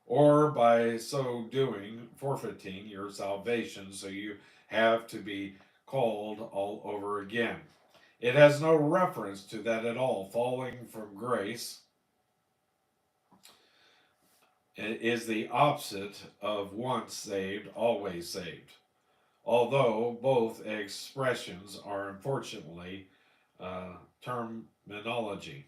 or by so doing forfeiting your salvation, so you have to be called all over again. It has no reference to that at all. Falling from grace is the opposite of once saved, always saved. Although both expressions are unfortunately terminology.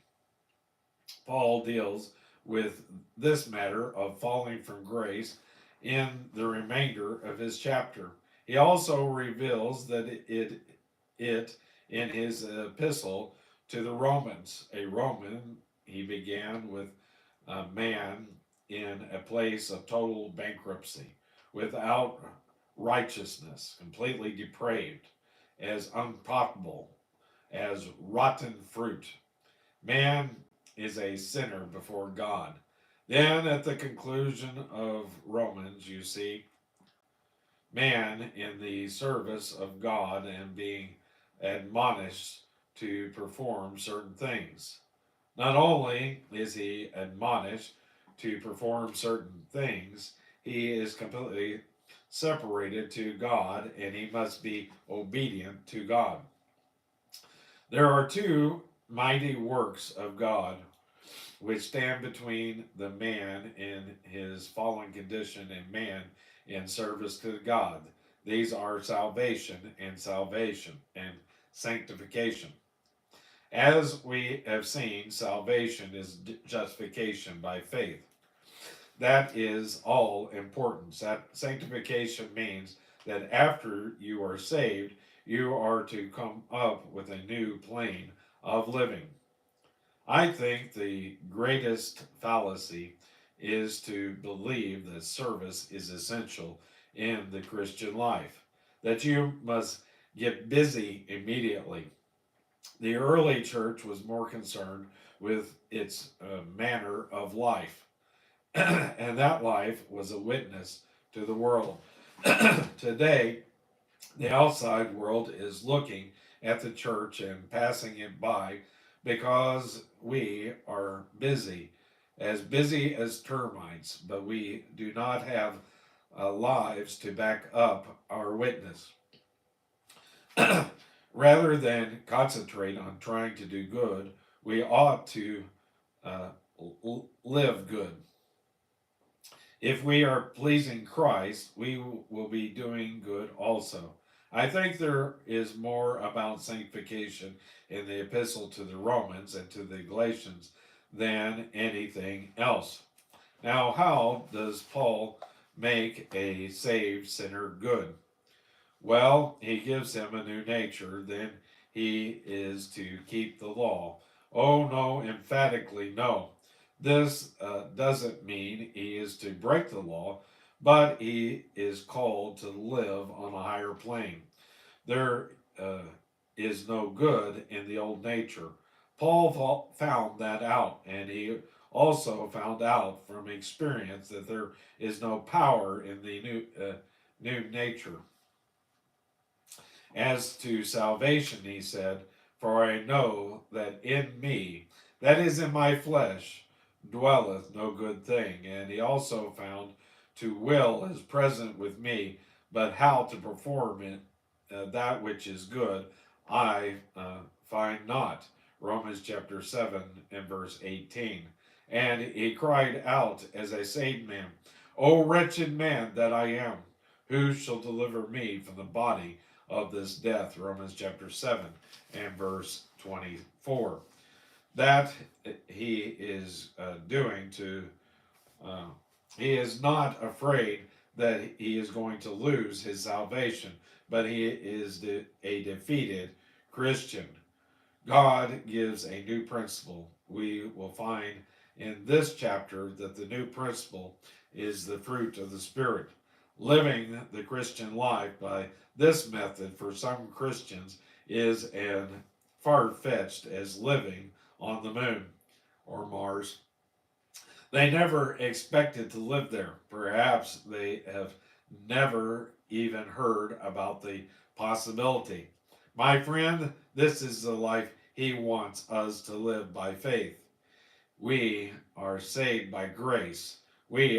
Paul deals with this matter of falling from grace in the remainder of his chapter. He also reveals that it in his epistle to the Romans. A Roman, he began with a man in a place of total bankruptcy, without righteousness, completely depraved, as unprofitable as rotten fruit. Man is a sinner before God. Then, at the conclusion of Romans, you see man in the service of God and being admonished to perform certain things. Not only is he admonished to perform certain things, he is completely separated to God and he must be obedient to God. There are two mighty works of God which stand between the man in his fallen condition and man in service to God. These are salvation and sanctification. As we have seen, salvation is justification by faith. That is all important. Sanctification means that after you are saved, you are to come up with a new plane of living. I think the greatest fallacy is to believe that service is essential in the Christian life, that you must get busy immediately. The early church was more concerned with its manner of life, and that life was a witness to the world. Today, the outside world is looking at the church and passing it by because we are busy as termites, but we do not have lives to back up our witness. Rather than concentrate on trying to do good, we ought to uh, live good. If we are pleasing Christ, we will be doing good also. I think there is more about sanctification in the epistle to the Romans and to the Galatians than anything else. Now, how does Paul make a saved sinner good? Well, he gives him a new nature, then he is to keep the law. Oh, no, emphatically no. This doesn't mean he is to break the law, but he is called to live on a higher plane. There is no good in the old nature. Paul found that out, and he also found out from experience that there is no power in the new nature. As to salvation, he said, for I know that in me, that is in my flesh, dwelleth no good thing. And he also found to will is present with me, but how to perform it, that which is good, I find not. Romans chapter 7 and verse 18. And he cried out as a saved man, O wretched man that I am, who shall deliver me from the body of this death? Romans chapter 7 and verse 24. That he is doing to, uh, he is not afraid that he is going to lose his salvation, but he is a defeated Christian. God gives a new principle. We will find in this chapter that the new principle is the fruit of the Spirit. Living the Christian life by this method for some Christians is as far fetched as living on the moon or Mars. They never expected to live there. Perhaps they have never even heard about the possibility. My friend, this is the life he wants us to live by faith. We are saved by grace. We